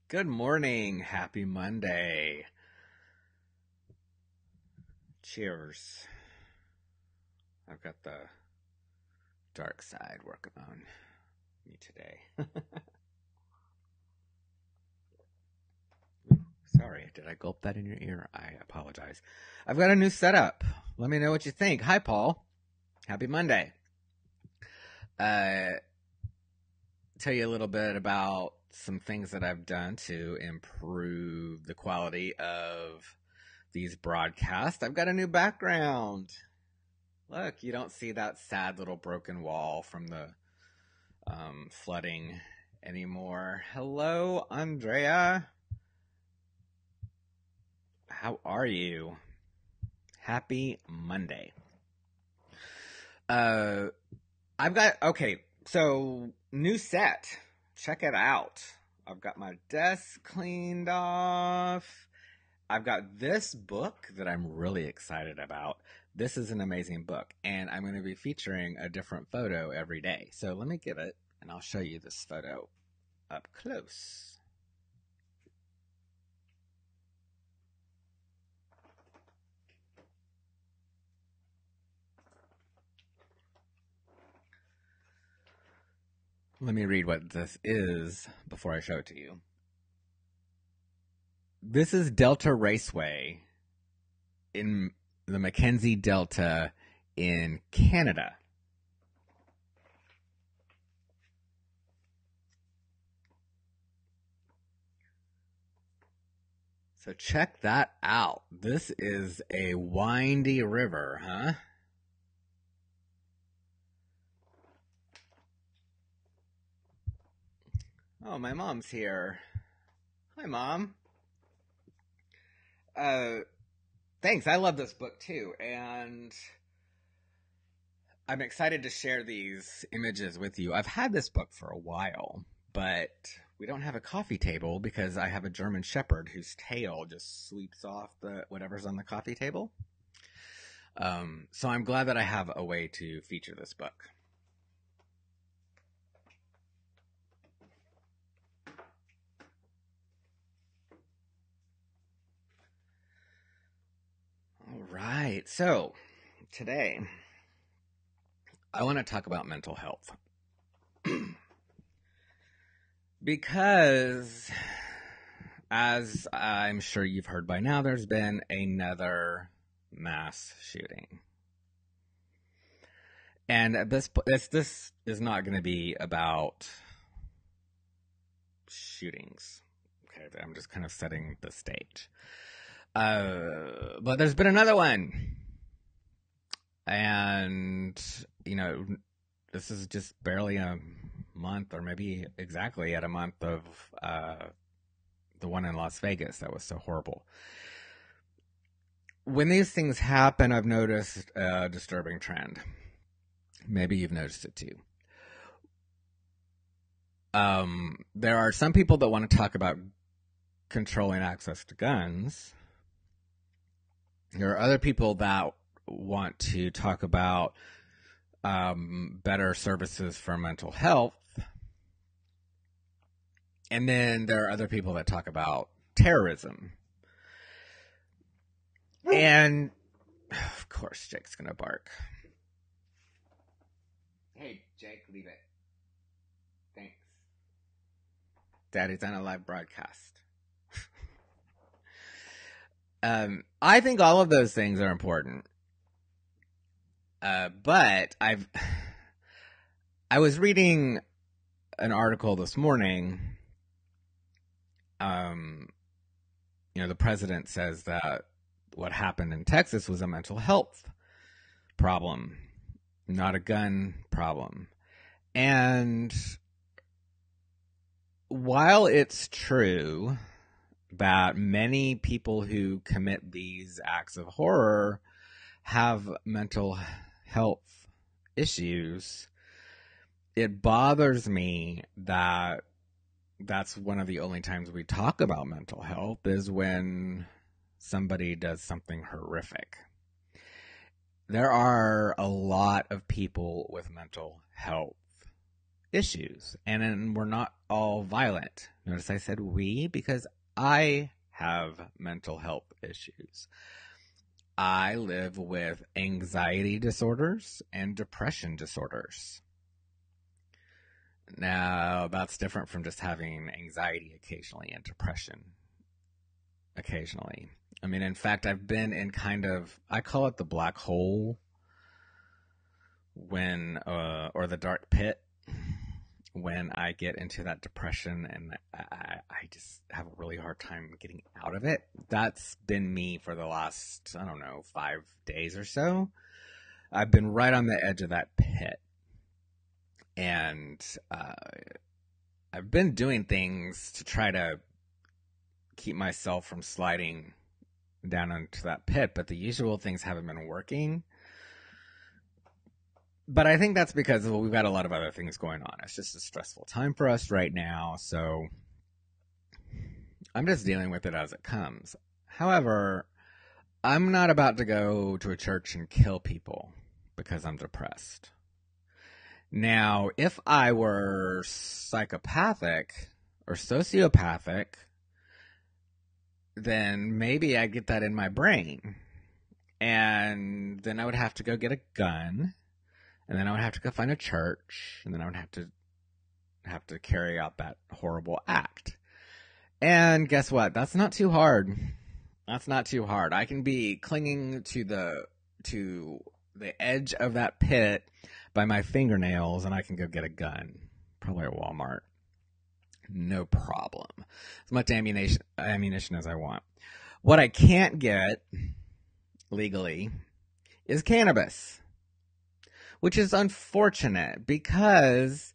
Good morning. Happy Monday. Cheers. I've got the dark side working on me today. Sorry, did I gulp that in your ear? I apologize. I've got a new setup. Let me know what you think. Hi, Paul. Happy Monday. Tell you a little bit about some things that I've done to improve the quality of these broadcasts. I've got a new background. Look, you don't see that sad little broken wall from the flooding anymore. Hello, Andrea. How are you? Happy Monday. So new set. Check it out. I've got my desk cleaned off. I've got this book that I'm really excited about. This is an amazing book, and I'm going to be featuring a different photo every day. So let me get it, and I'll show you this photo up close. Let me read what this is before I show it to you. This is Delta Raceway in the Mackenzie Delta in Canada. So check that out. This is a windy river, huh? Oh, my mom's here. Hi, Mom. Thanks. I love this book too, and I'm excited to share these images with you. I've had this book for a while, but we don't have a coffee table because I have a German Shepherd whose tail just sweeps off the whatever's on the coffee table. So I'm glad that I have a way to feature this book. All right. So today I want to talk about mental health. Because, as I'm sure you've heard by now, there's been another mass shooting. And this is not going to be about shootings. Okay, I'm just kind of setting the stage. But there's been another one. And, this is just barely a month, or maybe exactly at a month of the one in Las Vegas that was so horrible. When these things happen, I've noticed a disturbing trend. Maybe you've noticed it too. There are some people that want to talk about controlling access to guns. There are other people that want to talk about better services for mental health. And then there are other people that talk about terrorism. And, of course, Jake's going to bark. Hey, Jake, leave it. Thanks. Daddy's on a live broadcast. I think all of those things are important. But I was reading an article this morning. The president says that what happened in Texas was a mental health problem, not a gun problem. And while it's true that many people who commit these acts of horror have mental health issues, it bothers me that that's one of the only times we talk about mental health is when somebody does something horrific. There are a lot of people with mental health issues, and we're not all violent. Notice I said we because I have mental health issues. I live with anxiety disorders and depression disorders. Now, that's different from just having anxiety occasionally and depression occasionally. I mean, in fact, I've been in I call it the black hole or the dark pit when I get into that depression, and I just have a really hard time getting out of it. That's been me for the last, 5 days or so. I've been right on the edge of that pit. And I've been doing things to try to keep myself from sliding down into that pit, but the usual things haven't been working. But I think that's because we've got a lot of other things going on. It's just a stressful time for us right now, so I'm just dealing with it as it comes. However, I'm not about to go to a church and kill people because I'm depressed. Now, if I were psychopathic or sociopathic, then maybe I get that in my brain. And then I would have to go get a gun, and then I would have to go find a church, and then I would have to carry out that horrible act. And guess what? That's not too hard. That's not too hard. I can be clinging to the edge of that pit by my fingernails, and I can go get a gun, probably at Walmart. No problem. As much ammunition as I want. What I can't get legally is cannabis, which is unfortunate because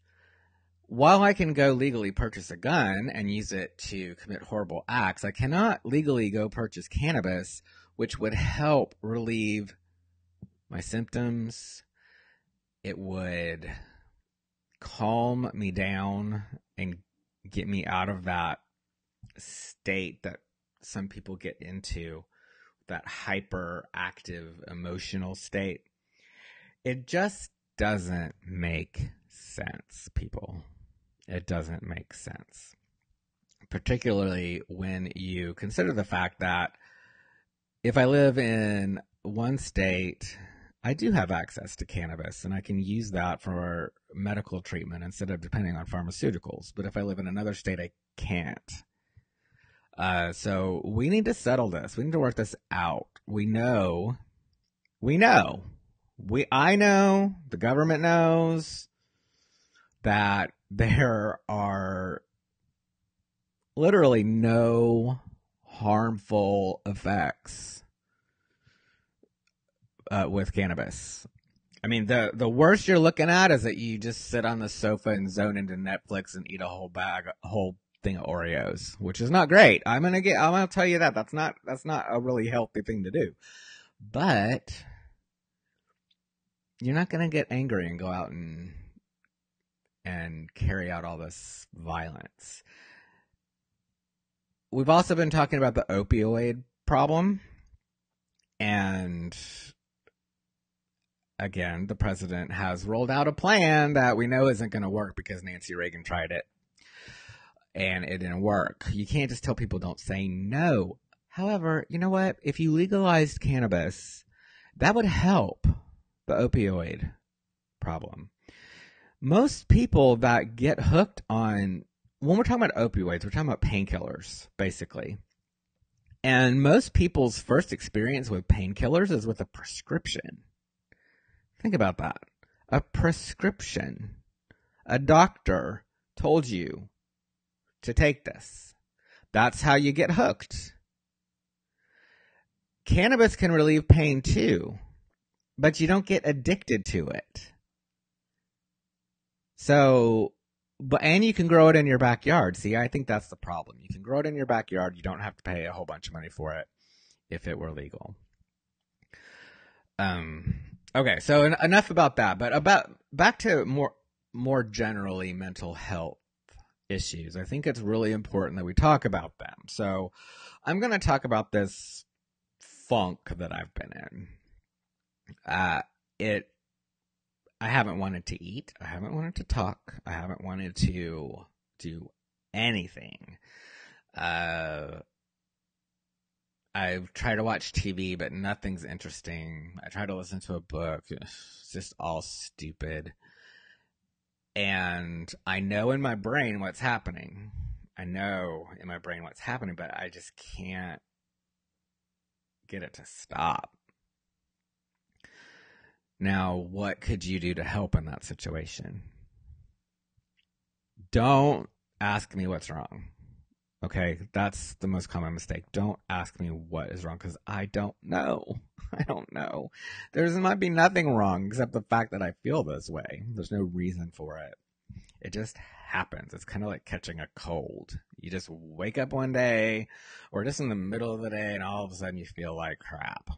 while I can go legally purchase a gun and use it to commit horrible acts, I cannot legally go purchase cannabis, which would help relieve my symptoms. It would calm me down and get me out of that state that some people get into, that hyperactive emotional state. It just doesn't make sense, people. It doesn't make sense. Particularly when you consider the fact that if I live in one state, I do have access to cannabis, and I can use that for medical treatment instead of depending on pharmaceuticals. But if I live in another state, I can't. So we need to settle this. We need to work this out. I know, the government knows that there are literally no harmful effects with cannabis. I mean, the worst you're looking at is that you just sit on the sofa and zone into Netflix and eat a whole thing of Oreos, which is not great. I'm gonna tell you that that's not a really healthy thing to do. But you're not gonna get angry and go out and carry out all this violence. We've also been talking about the opioid problem, and again, the president has rolled out a plan that we know isn't going to work because Nancy Reagan tried it and it didn't work. You can't just tell people don't say no. However, you know what? If you legalized cannabis, that would help the opioid problem. Most people that get hooked on, when we're talking about opioids, we're talking about painkillers, basically. And most people's first experience with painkillers is with a prescription. Think about that. A prescription. A doctor told you to take this. That's how you get hooked. Cannabis can relieve pain too, but you don't get addicted to it. And you can grow it in your backyard. See, I think that's the problem. You can grow it in your backyard. You don't have to pay a whole bunch of money for it if it were legal. Okay, so enough about that. But back to more generally mental health issues. I think it's really important that we talk about them. So I'm going to talk about this funk that I've been in. I haven't wanted to eat. I haven't wanted to talk. I haven't wanted to do anything. I've tried to watch TV, but nothing's interesting. I tried to listen to a book. It's just all stupid. And I know in my brain what's happening. I know in my brain what's happening, but I just can't get it to stop. Now, what could you do to help in that situation? Don't ask me what's wrong. Okay, that's the most common mistake. Don't ask me what is wrong because I don't know. I don't know. There might be nothing wrong except the fact that I feel this way. There's no reason for it. It just happens. It's kind of like catching a cold. You just wake up one day or just in the middle of the day and all of a sudden you feel like crap.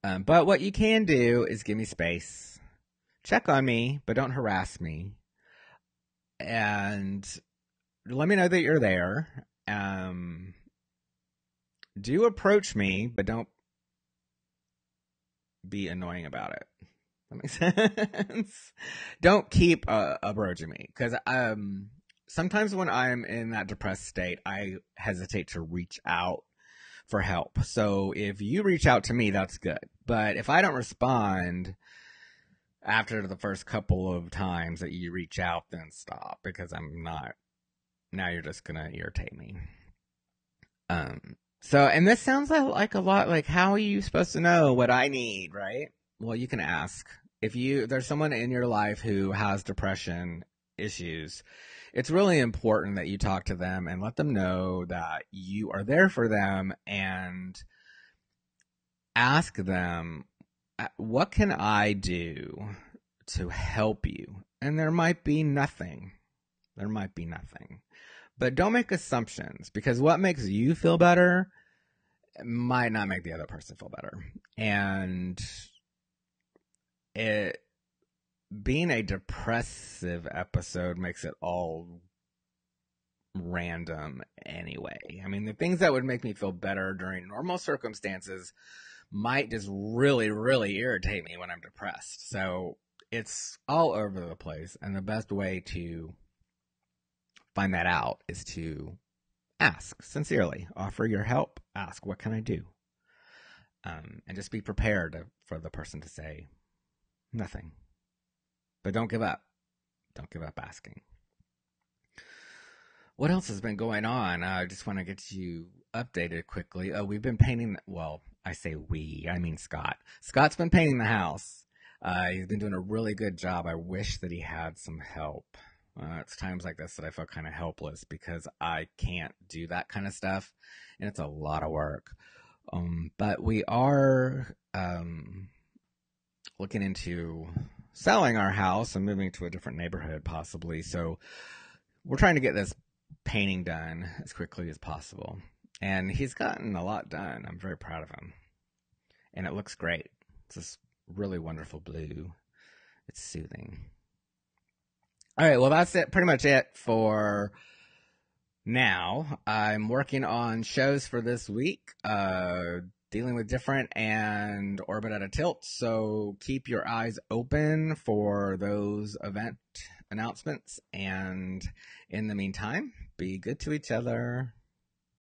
But what you can do is give me space. Check on me, but don't harass me. And let me know that you're there. Do approach me, but don't be annoying about it. That makes sense. Don't keep approaching me because sometimes when I'm in that depressed state, I hesitate to reach out for help. So if you reach out to me, that's good. But if I don't respond after the first couple of times that you reach out, then stop because I'm not. Now you're just gonna irritate me. So, and this sounds like a lot like how are you supposed to know what I need, right? Well, you can ask. If there's someone in your life who has depression issues, it's really important that you talk to them and let them know that you are there for them and ask them, what can I do to help you? And there might be nothing. There might be nothing. But don't make assumptions because what makes you feel better might not make the other person feel better. And being a depressive episode makes it all random anyway. I mean, the things that would make me feel better during normal circumstances might just really, really irritate me when I'm depressed. So it's all over the place. And the best way to find that out is to ask sincerely, offer your help, ask, what can I do? And just be prepared for the person to say nothing. But don't give up. Don't give up asking. What else has been going on? I just want to get you updated quickly. We've been painting, well, I say we, I mean Scott. Scott's been painting the house. He's been doing a really good job. I wish that he had some help. It's times like this that I feel kind of helpless because I can't do that kind of stuff, and it's a lot of work. But we are looking into selling our house and moving to a different neighborhood possibly. So we're trying to get this painting done as quickly as possible. And he's gotten a lot done. I'm very proud of him. And it looks great. It's this really wonderful blue. It's soothing. All right, well, that's it. Pretty much it for now. I'm working on shows for this week, Dealing with Different and Orbit at a Tilt. So keep your eyes open for those event announcements. And in the meantime, be good to each other.